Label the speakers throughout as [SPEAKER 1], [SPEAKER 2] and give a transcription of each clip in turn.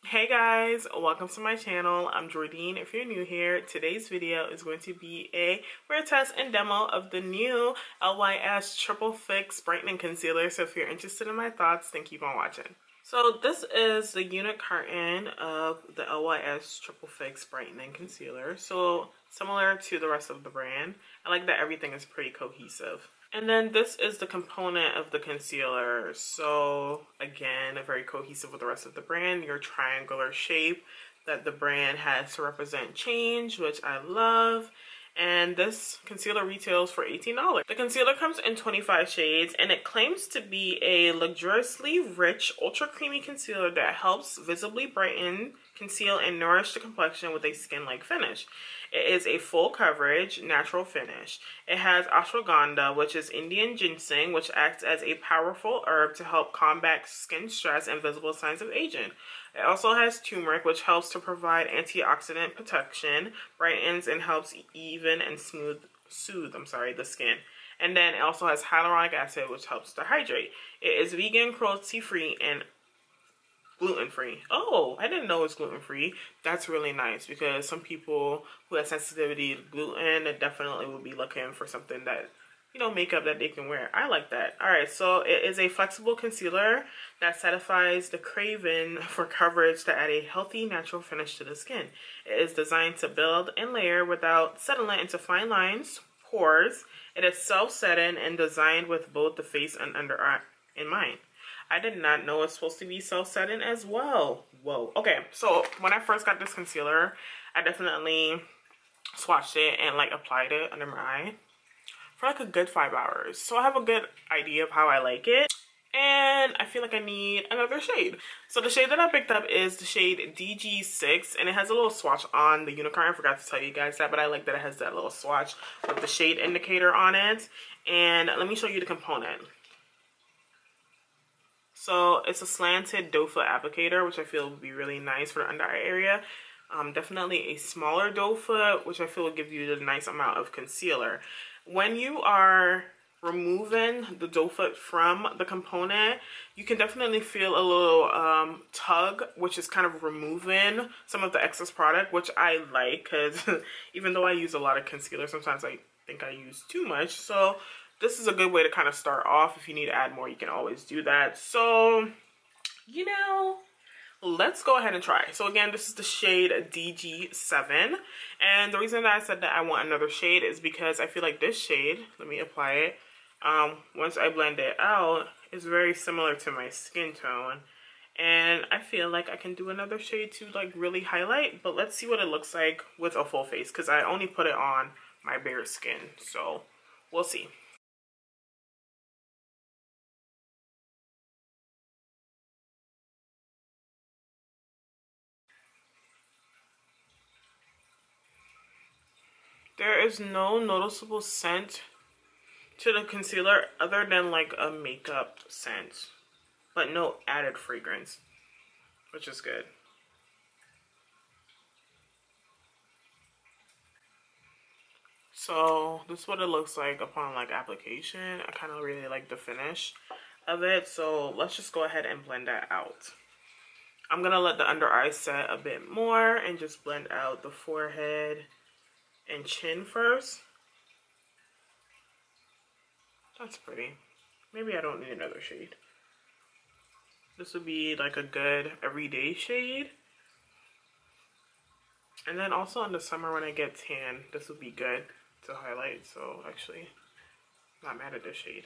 [SPEAKER 1] Hey guys, welcome to my channel. I'm Jordan. If you're new here, today's video is going to be a wear test and demo of the new LYS Triple Fix Brightening Concealer. So if you're interested in my thoughts, then keep on watching. So this is the unit carton of the LYS Triple Fix Brightening Concealer. So similar to the rest of the brand. I like that everything is pretty cohesive. And then this is the component of the concealer. So again, very cohesive with the rest of the brand. Your triangular shape that the brand has to represent change, which I love. And this concealer retails for $18. The concealer comes in 25 shades and it claims to be a luxuriously rich, ultra creamy concealer that helps visibly brighten, conceal, and nourish the complexion with a skin-like finish. It is a full coverage, natural finish. It has ashwagandha, which is Indian ginseng, which acts as a powerful herb to help combat skin stress and visible signs of aging. It also has turmeric, which helps to provide antioxidant protection, brightens and helps even and soothe the skin. And then it also has hyaluronic acid, which helps to hydrate. It is vegan, cruelty-free, and gluten-free. Oh, I didn't know it's gluten-free. That's really nice because some people who have sensitivity to gluten definitely will be looking for something that, you know, makeup that they can wear. I like that. All right, so it is a flexible concealer that satisfies the craving for coverage to add a healthy, natural finish to the skin. It is designed to build and layer without settling into fine lines, pores. It is self-setting and designed with both the face and under eye in mind. I did not know it's supposed to be self-setting as well. Whoa. Okay, so when I first got this concealer, I definitely swatched it and like applied it under my eye for like a good 5 hours. So I have a good idea of how I like it. And I feel like I need another shade. So the shade that I picked up is the shade DG6. And it has a little swatch on the unicorn. I forgot to tell you guys that. But I like that it has that little swatch with the shade indicator on it. And let me show you the component. So it's a slanted doe foot applicator, which I feel would be really nice for the under eye area. Definitely a smaller doe foot, which I feel will give you the nice amount of concealer. When you are removing the doe foot from the component, you can definitely feel a little tug, which is kind of removing some of the excess product, which I like because even though I use a lot of concealer, sometimes I think I use too much. So this is a good way to kind of start off. If you need to add more, you can always do that. So, you know, let's go ahead and try. So again, this is the shade DG7. And the reason that I said that I want another shade is because I feel like this shade, let me apply it, once I blend it out, is very similar to my skin tone. And I feel like I can do another shade to like really highlight. But let's see what it looks like with a full face because I only put it on my bare skin. So we'll see. There is no noticeable scent to the concealer other than like a makeup scent, but no added fragrance, which is good. So this is what it looks like upon like application. I kind of really like the finish of it. So let's just go ahead and blend that out. I'm gonna let the under eye set a bit more and just blend out the forehead and chin first. That's pretty. Maybe I don't need another shade. This would be like a good everyday shade. And then also in the summer when I get tan, this would be good to highlight. So actually, not mad at this shade.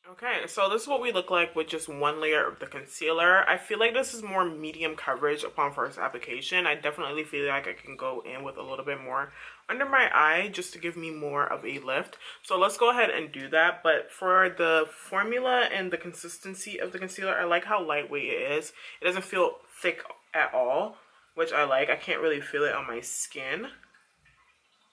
[SPEAKER 1] Okay, so this is what we look like with just one layer of the concealer. I feel like this is more medium coverage upon first application. I definitely feel like I can go in with a little bit more under my eye just to give me more of a lift. So let's go ahead and do that. But for the formula and the consistency of the concealer, I like how lightweight it is. It doesn't feel thick at all, which I like. I can't really feel it on my skin.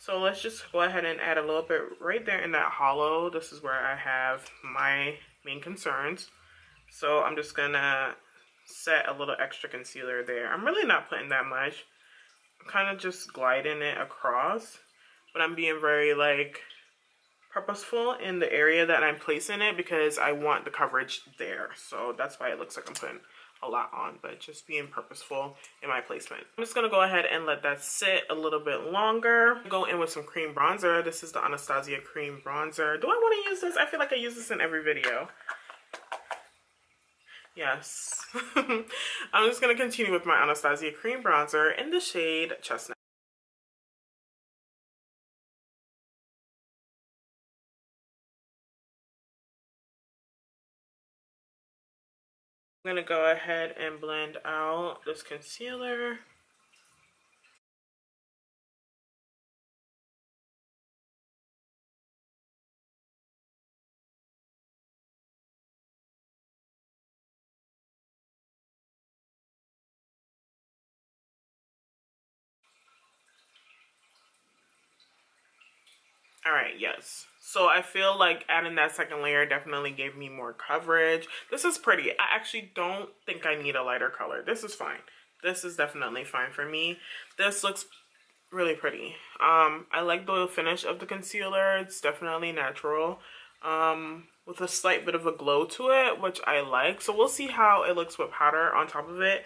[SPEAKER 1] So let's just go ahead and add a little bit right there in that hollow. This is where I have my main concerns. So I'm just gonna set a little extra concealer there. I'm really not putting that much. I'm kind of just gliding it across, but I'm being very like purposeful in the area that I'm placing it because I want the coverage there. So that's why it looks like I'm putting a lot on, but just being purposeful in my placement. I'm just gonna go ahead and let that sit a little bit longer. Go in with some cream bronzer. This is the Anastasia cream bronzer. Do I want to use this? I feel like I use this in every video. Yes. I'm just gonna continue with my Anastasia cream bronzer in the shade Chestnut. I'm gonna go ahead and blend out this concealer. All right, yes. So I feel like adding that second layer definitely gave me more coverage. This is pretty. I actually don't think I need a lighter color. This is fine. This is definitely fine for me. This looks really pretty. I like the finish of the concealer. It's definitely natural. With a slight bit of a glow to it, which I like. So we'll see how it looks with powder on top of it.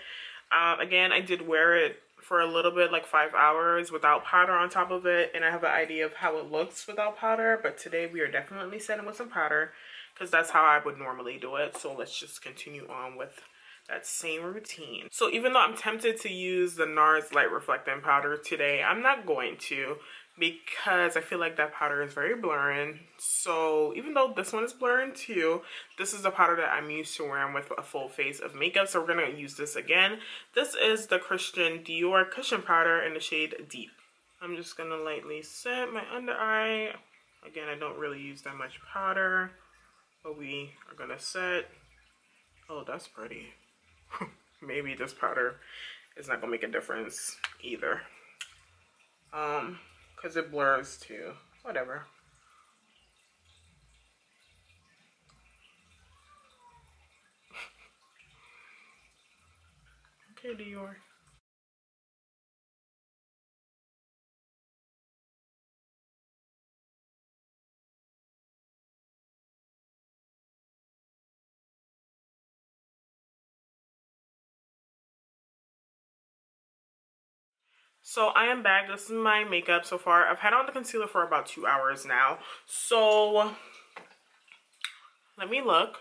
[SPEAKER 1] Again, I did wear it for a little bit, like 5 hours without powder on top of it, and I have an idea of how it looks without powder, but today we are definitely setting with some powder because that's how I would normally do it. So let's just continue on with that same routine. So even though I'm tempted to use the NARS Light Reflecting Powder today, I'm not going to because I feel like that powder is very blurring. So even though this one is blurring too, this is the powder that I'm used to wearing with a full face of makeup. So we're gonna use this again. This is the Dior Cushion Powder in the shade Deep. I'm just gonna lightly set my under eye. Again, I don't really use that much powder, but we are gonna set. Oh, that's pretty. Maybe this powder is not gonna make a difference either. Because it blurs too. Whatever. Okay, Dior. So I am back. This is my makeup so far. I've had on the concealer for about 2 hours now. So let me look.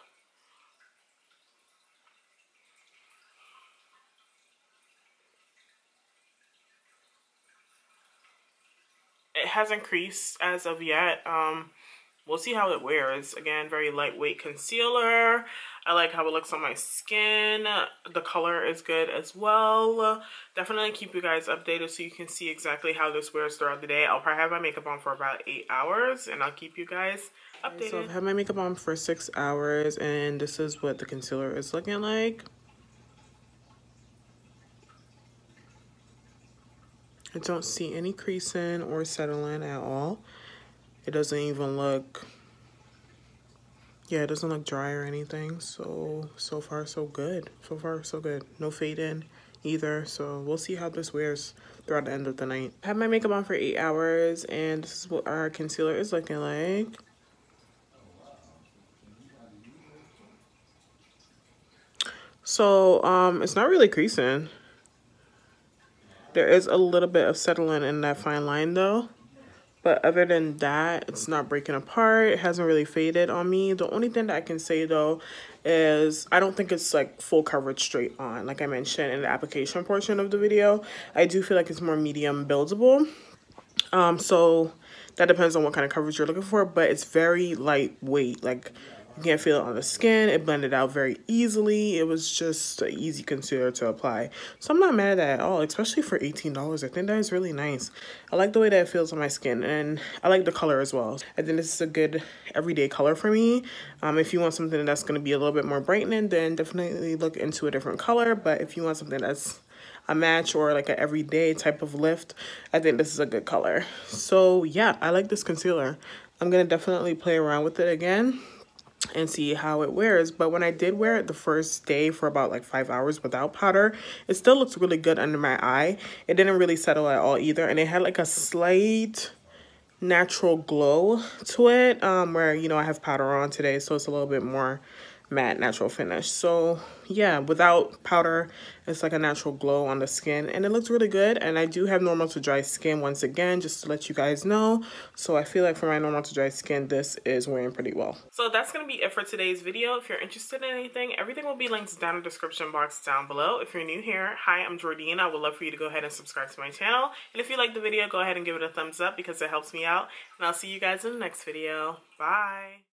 [SPEAKER 1] It hasn't creased as of yet. We'll see how it wears. Again, very lightweight concealer. I like how it looks on my skin. The color is good as well. Definitely keep you guys updated so you can see exactly how this wears throughout the day. I'll probably have my makeup on for about 8 hours and I'll keep you guys updated. So I've had my makeup on for 6 hours and this is what the concealer is looking like. I don't see any creasing or settling at all. It doesn't even look, yeah, it doesn't look dry or anything. So far so good. So far so good. No fading either. So we'll see how this wears throughout the end of the night. I have my makeup on for 8 hours and this is what our concealer is looking like. So it's not really creasing. There is a little bit of settling in that fine line though. But other than that, it's not breaking apart. It hasn't really faded on me. The only thing that I can say though is I don't think it's like full coverage straight on. Like I mentioned in the application portion of the video, I do feel like it's more medium buildable. So that depends on what kind of coverage you're looking for, but it's very lightweight. Like you can't feel it on the skin. It blended out very easily. It was just an easy concealer to apply. So I'm not mad at that at all, especially for $18. I think that is really nice. I like the way that it feels on my skin and I like the color as well. I think this is a good everyday color for me. If you want something that's going to be a little bit more brightening, then definitely look into a different color. But if you want something that's a match or like an everyday type of lift, I think this is a good color. So yeah, I like this concealer. I'm gonna definitely play around with it again and see how it wears. But when I did wear it the first day for about like 5 hours without powder, it still looks really good under my eye. It didn't really settle at all either, and it had like a slight natural glow to it, where, you know, I have powder on today, so it's a little bit more matte natural finish. So yeah, without powder, it's like a natural glow on the skin, and it looks really good. And I do have normal to dry skin, once again, just to let you guys know. So I feel like for my normal to dry skin, this is wearing pretty well. So that's gonna be it for today's video. If you're interested in anything, everything will be linked down in the description box down below. If you're new here, hi, I'm Jordan. I would love for you to go ahead and subscribe to my channel, and if you like the video, go ahead and give it a thumbs up because it helps me out. And I'll see you guys in the next video. Bye.